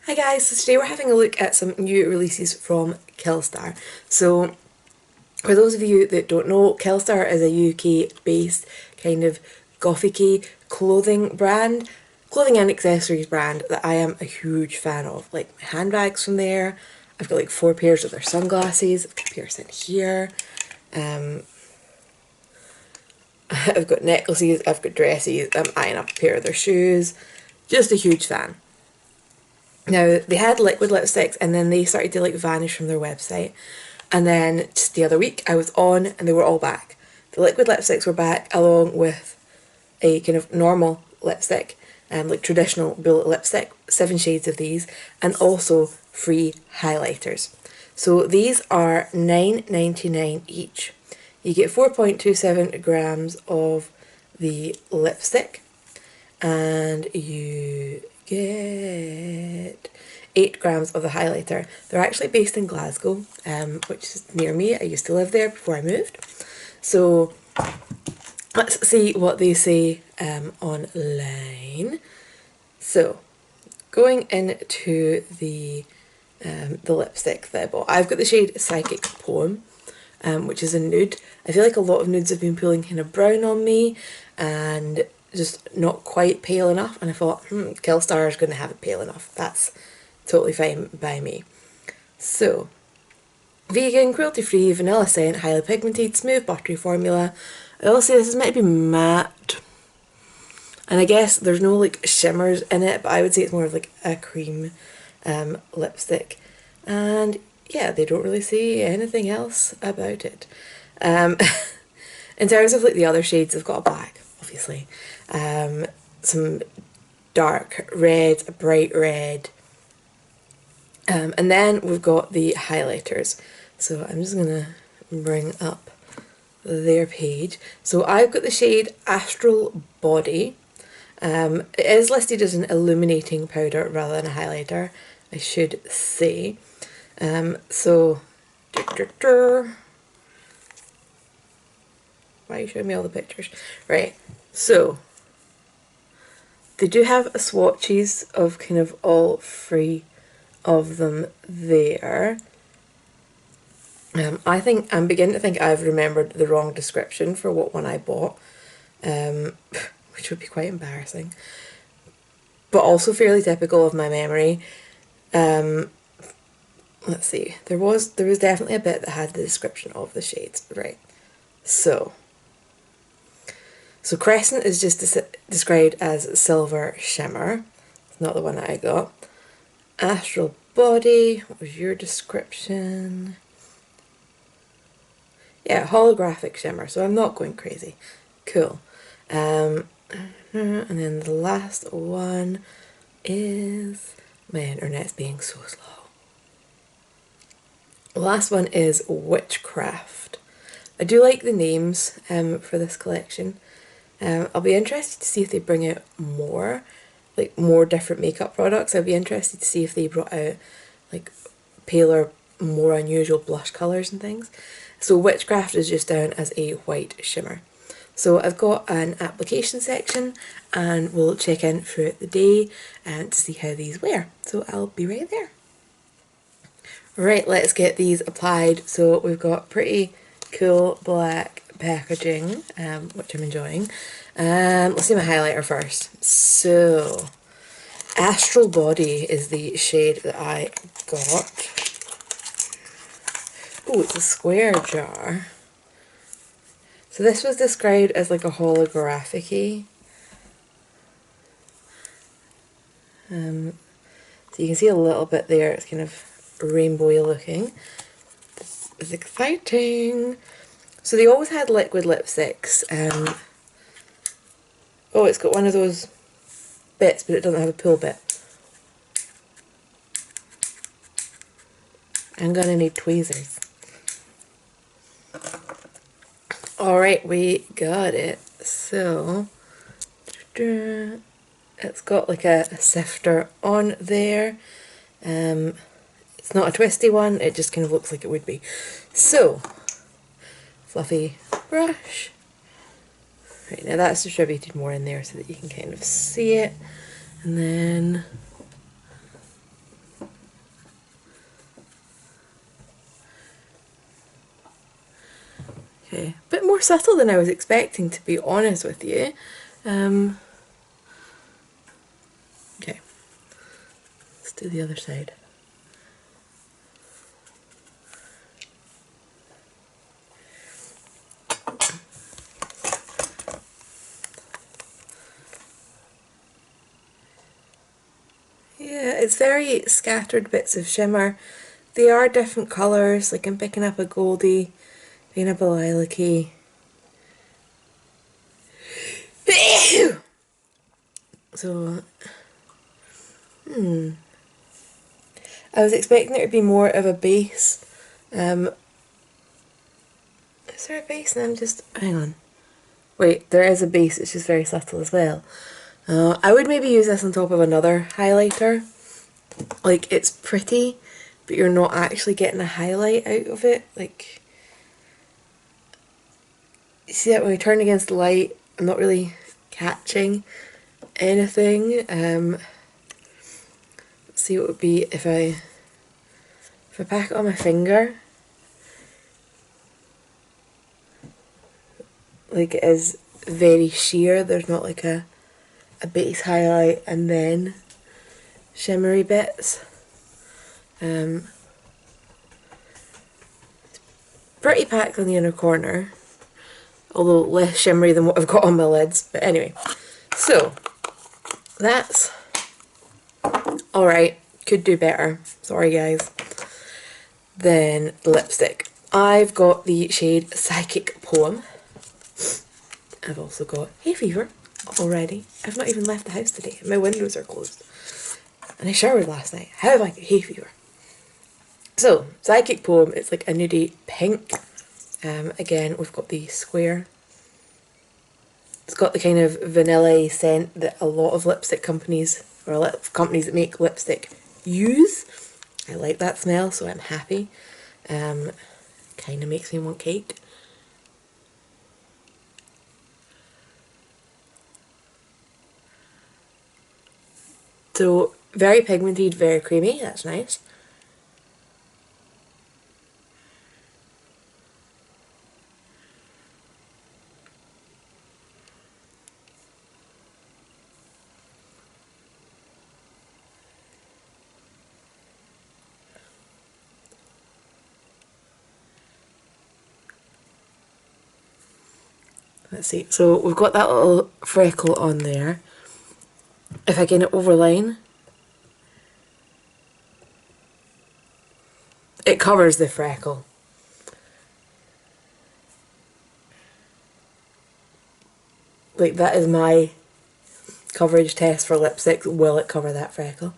Hi guys, so today we're having a look at some new releases from Killstar. So for those of you that don't know, Killstar is a UK based kind of gothic-y clothing and accessories brand that I am a huge fan of. Like my handbags from there, I've got like 4 pairs of their sunglasses, I've got a pair sitting here, I've got necklaces, I've got dresses, I'm eyeing up a pair of their shoes, just a huge fan. Now, they had liquid lipsticks and then they started to like vanish from their website. And then just the other week I was on and they were all back. The liquid lipsticks were back along with a kind of normal lipstick, like traditional bullet lipstick, 7 shades of these, and also free highlighters. So these are $9.99 each. You get 4.27 grams of the lipstick and you get 8 grams of the highlighter. They're actually based in Glasgow, which is near me. I used to live there before I moved. So let's see what they say online. So going into the lipstick that I bought, I've got the shade Psychic Poem, which is a nude. I feel like a lot of nudes have been pulling kind of brown on me and just not quite pale enough, and I thought, Killstar is going to have it pale enough. That's totally fine by me. So, vegan, cruelty-free, vanilla scent, highly pigmented, smooth buttery formula. I will say this is meant to be matte, and I guess there's no like shimmers in it, but I would say it's more of like a cream lipstick. And yeah, they don't really say anything else about it. In terms of like the other shades, I've got a black, obviously, some dark red, a bright red, and then we've got the highlighters. So I'm just gonna bring up their page. So I've got the shade Astral Body. It is listed as an illuminating powder rather than a highlighter, I should say. So why are you showing me all the pictures? Right, so they do have swatches of kind of all 3 of them there. I'm beginning to think I've remembered the wrong description for what one I bought, which would be quite embarrassing, but also fairly typical of my memory. Let's see, there was definitely a bit that had the description of the shades, right? So Crescent is just described as silver shimmer. It's not the one that I got. Astral Body, what was your description? Yeah, holographic shimmer, so I'm not going crazy. Cool. And then the last one is... My internet's being so slow. The last one is Witchcraft. I do like the names for this collection. I'll be interested to see if they bring out more different makeup products. I'd be interested to see if they brought out like paler, more unusual blush colours and things. So Witchcraft is just down as a white shimmer. So I've got an application section and we'll check in throughout the day to see how these wear. So I'll be right there. Right, let's get these applied. So we've got pretty cool black packaging, which I'm enjoying. Let's do my highlighter first. So, Astral Body is the shade that I got. Oh, it's a square jar. So this was described as like a holographic-y. So you can see a little bit there, it's kind of rainbowy looking. This is exciting. So they always had liquid lipsticks. Oh, it's got one of those bits, but it doesn't have a pull bit. I'm gonna need tweezers. Alright, we got it. So, it's got like a sifter on there. It's not a twisty one, it just kind of looks like it would be. So, fluffy brush. Right, now that's distributed more in there so that you can kind of see it. And then Okay, a bit more subtle than I was expecting, to be honest with you. Okay, let's do the other side. Yeah, it's very scattered bits of shimmer. They are different colours, like I'm picking up a goldie, picking up a lilac-y. So, I was expecting there to be more of a base. Is there a base? And I'm just, hang on. Wait, there is a base, it's just very subtle as well. I would maybe use this on top of another highlighter. Like, it's pretty, but you're not actually getting a highlight out of it. Like, you see that when we turn against the light, I'm not really catching anything. Let's see what it would be if I pack it on my finger. Like, it is very sheer. There's not like a base highlight and then shimmery bits. Pretty packed on the inner corner, although less shimmery than what I've got on my lids. But anyway, so that's alright. Could do better. Sorry guys. Then lipstick. I've got the shade Psychic Poem. I've also got Hay Fever already. I've not even left the house today. My windows are closed. And I showered last night. How have I got hay fever? So, Psychic Poem, it's like a nudie pink. Again, we've got the square. It's got the kind of vanilla scent that a lot of lipstick companies, or a lot of companies that make lipstick, use. I like that smell, so I'm happy. Kind of makes me want cake. So, very pigmented, very creamy, that's nice. Let's see, so we've got that little freckle on there. If I can overline, it covers the freckle. Like, that is my coverage test for lipsticks. Will it cover that freckle?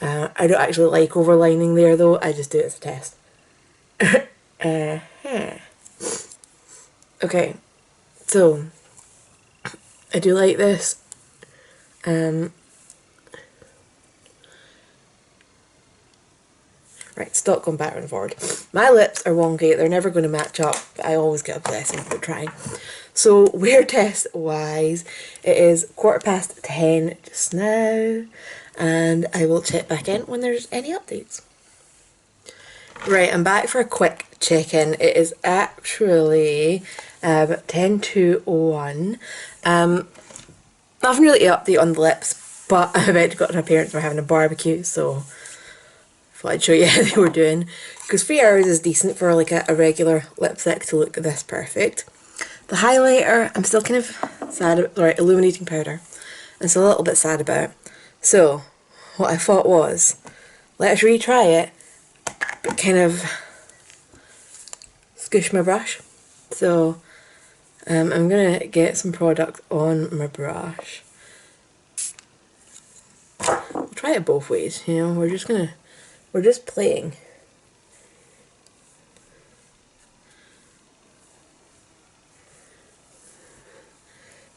I don't actually like overlining there though, I just do it as a test. Okay, so I do like this. Right, stop going backwards and forward. My lips are wonky, they're never going to match up, but I always get a blessing for trying. So, wear test wise, it is 10:15 just now, and I will check back in when there's any updates. Right, I'm back for a quick check-in. It is actually 10 to 1. Nothing really to update on the lips, but I'm about to go to my parents, we're having a barbecue, so I thought I'd show you how they were doing. Because 3 hours is decent for like a regular lipstick to look this perfect. The highlighter, I'm still kind of sad about, right, illuminating powder. I'm still a little bit sad about. So, what I thought was, let's retry it, but kind of squish my brush. So, I'm going to get some product on my brush. We'll try it both ways, you know, we're just playing.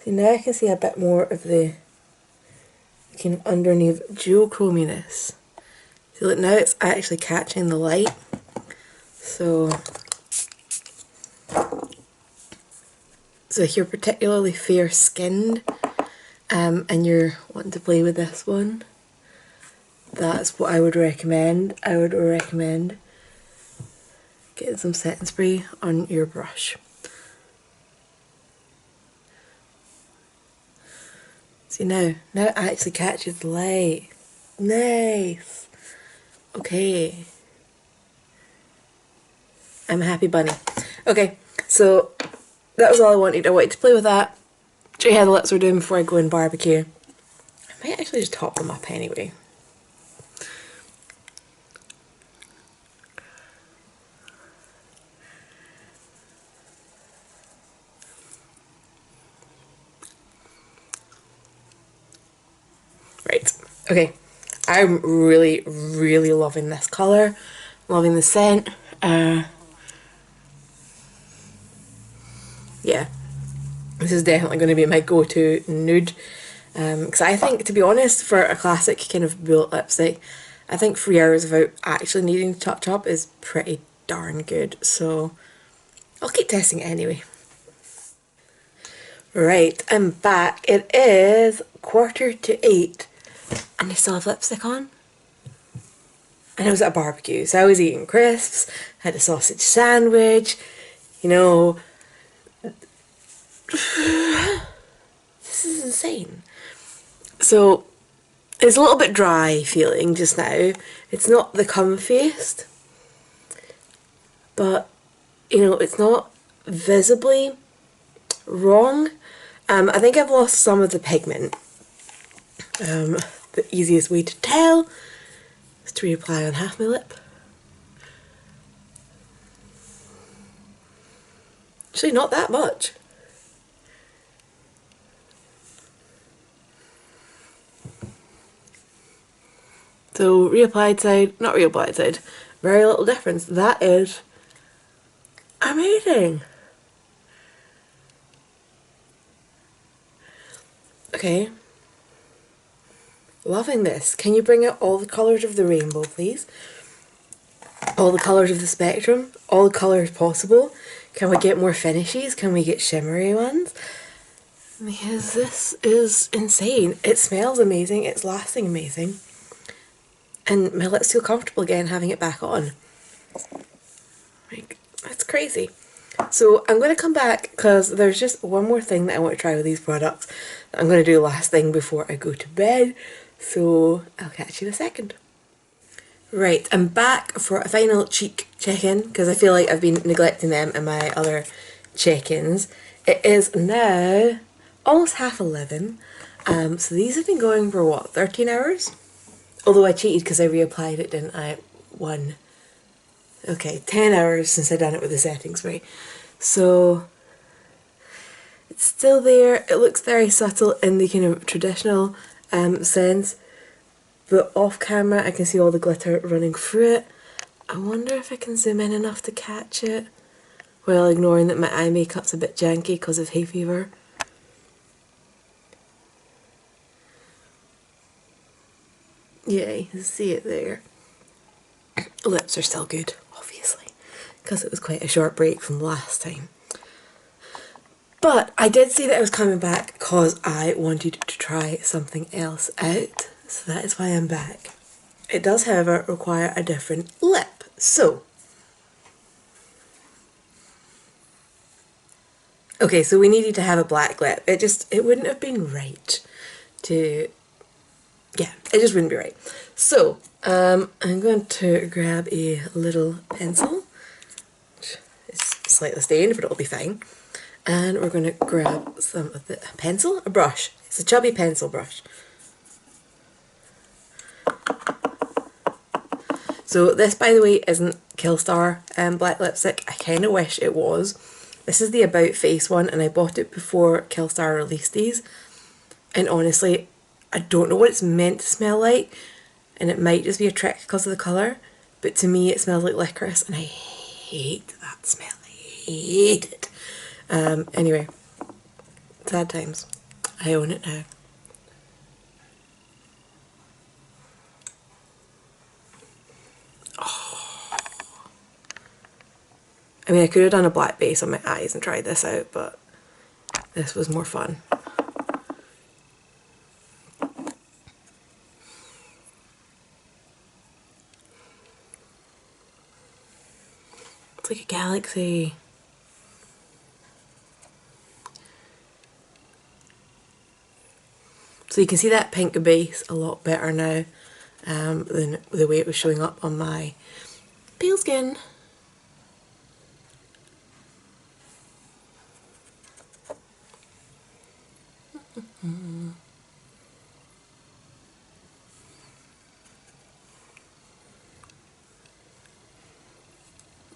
See, now I can see a bit more of the kind of underneath duochrominess. See, look, now it's actually catching the light. So if you're particularly fair-skinned and you're wanting to play with this one, that's what I would recommend. I would recommend getting some setting spray on your brush. See now it actually catches the light. Nice. Okay. I'm a happy bunny. Okay, so that was all I wanted. I wanted to play with that. Show you how the lips were doing before I go and barbecue. I might actually just top them up anyway. Right, okay. I'm really, really loving this colour. Loving the scent. Yeah, this is definitely going to be my go-to nude. Because I think, to be honest, for a classic kind of bullet lipstick, I think 3 hours without actually needing to touch up is pretty darn good. So I'll keep testing it anyway. Right, I'm back. It is 7:45 and I still have lipstick on. And I was at a barbecue, so I was eating crisps, had a sausage sandwich, you know. This is insane. So it's a little bit dry feeling just now. It's not the comfiest, but you know, it's not visibly wrong. I think I've lost some of the pigment. The easiest way to tell is to reapply on half my lip. Actually, not that much. So reapplied side, not reapplied side, very little difference. That is amazing. Okay. Loving this. Can you bring out all the colours of the rainbow, please? All the colours of the spectrum? All the colours possible? Can we get more finishes? Can we get shimmery ones? Because this is insane. It smells amazing. It's lasting amazing. And my lips feel comfortable again having it back on. Like, that's crazy. So I'm going to come back because there's just one more thing that I want to try with these products that I'm going to do last thing before I go to bed. So I'll catch you in a second. Right, I'm back for a final cheek check-in because I feel like I've been neglecting them in my other check-ins. It is now almost 11:30. So these have been going for what, 13 hours? Although I cheated because I reapplied it, didn't I? 1. Okay, 10 hours since I done it with the settings, right? So it's still there. It looks very subtle in the kind of traditional sense, but off camera I can see all the glitter running through it. I wonder if I can zoom in enough to catch it while ignoring that my eye makeup's a bit janky because of hay fever. Yeah, you can see it there. Lips are still good, obviously, because it was quite a short break from last time. But I did say that I was coming back because I wanted to try something else out, so that is why I'm back. It does, however, require a different lip. So, okay, so we needed to have a black lip. It wouldn't have been right to, yeah, it just wouldn't be right. So, I'm going to grab a little pencil. It's slightly stained, but it'll be fine. And we're going to grab some of the pencil, a brush. It's a chubby pencil brush. So this, by the way, isn't Killstar black lipstick. I kind of wish it was. This is the About Face one, and I bought it before Killstar released these. And honestly, I don't know what it's meant to smell like, and it might just be a trick because of the colour, but to me it smells like licorice, and I hate that smell. I hate it. Anyway, sad times. I own it now. Oh. I mean, I could have done a black base on my eyes and tried this out, but this was more fun. It's like a galaxy. So you can see that pink base a lot better now than the way it was showing up on my pale skin.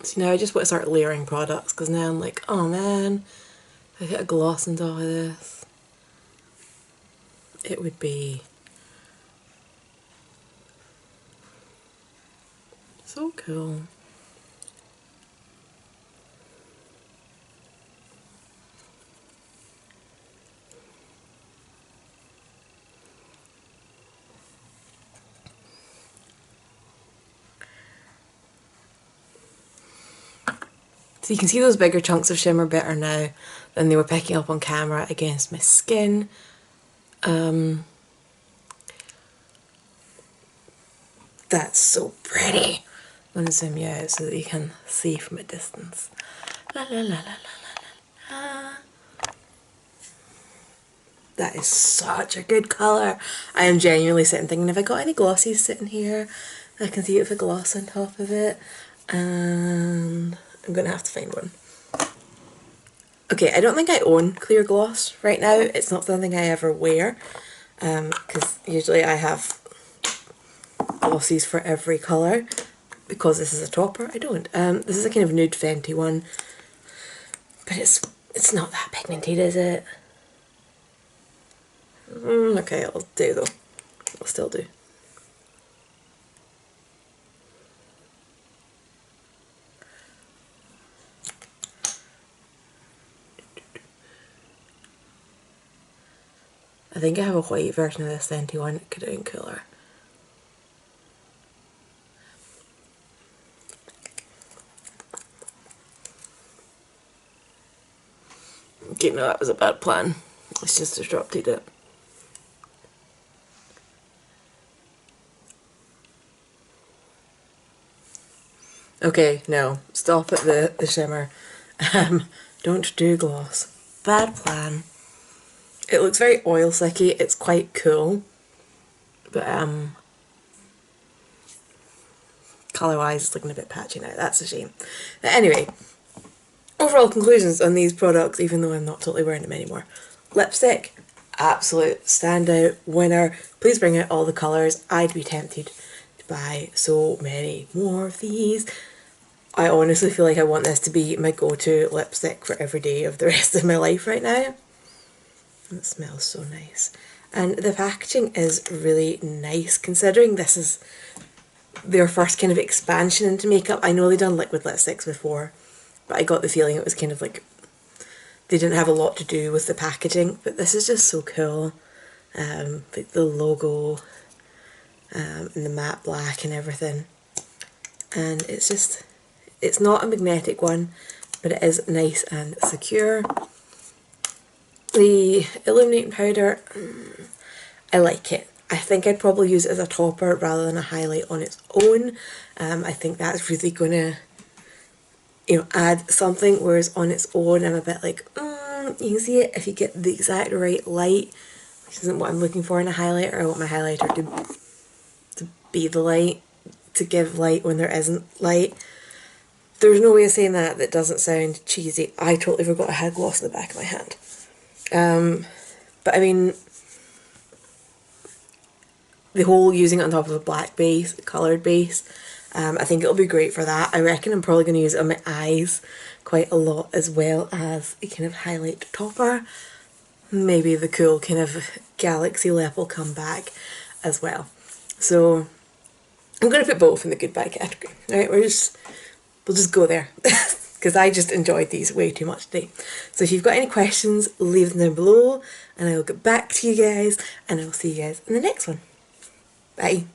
So now I just want to start layering products, because now I'm like, oh man, if I get a gloss on top of this, it would be so cool. So you can see those bigger chunks of shimmer better now than they were picking up on camera against my skin. That's so pretty. I'm going to zoom you out so that you can see from a distance. La la la la la la la. That is such a good colour. I am genuinely sitting thinking, have I got any glossies sitting here? I can see it with a gloss on top of it. And I'm going to have to find one. Okay, I don't think I own clear gloss right now. It's not something I ever wear. Because usually I have glossies for every colour. Because this is a topper, I don't. This is a kind of nude Fenty one. But it's not that pigmented, is it? Okay, it'll do though. It'll still do. I think I have a white version of this Fenty one. It could have been cooler. Okay, no, that was a bad plan. It's just disrupted it. Okay, no, stop at the shimmer. Don't do gloss. Bad plan. It looks very oil slicky. It's quite cool, but colour wise, it's looking a bit patchy now. That's a shame. But anyway, overall conclusions on these products, even though I'm not totally wearing them anymore. Lipstick, absolute standout winner. Please bring out all the colours. I'd be tempted to buy so many more of these. I honestly feel like I want this to be my go-to lipstick for every day of the rest of my life right now. It smells so nice. And the packaging is really nice, considering this is their first kind of expansion into makeup. I know they've done liquid lipsticks before, but I got the feeling it was kind of like they didn't have a lot to do with the packaging. But this is just so cool. Like the logo and the matte black and everything. And it's just... it's not a magnetic one, but it is nice and secure. The Illuminating powder, I like it. I think I'd probably use it as a topper rather than a highlight on its own. I think that's really going to, you know, add something, whereas on its own I'm a bit like, you can see it if you get the exact right light, which isn't what I'm looking for in a highlighter. I want my highlighter to be the light, to give light when there isn't light. There's no way of saying that that doesn't sound cheesy. I totally forgot I had gloss in the back of my hand. But I mean, the whole using it on top of a black base, coloured base, I think it'll be great for that. I reckon I'm probably going to use it on my eyes quite a lot, as well as a kind of highlight topper. Maybe the cool kind of galaxy lip will come back as well. So I'm going to put both in the goodbye category. Alright, we'll just go there. Because I just enjoyed these way too much today. So if you've got any questions, leave them down below and I will get back to you guys, and I will see you guys in the next one. Bye.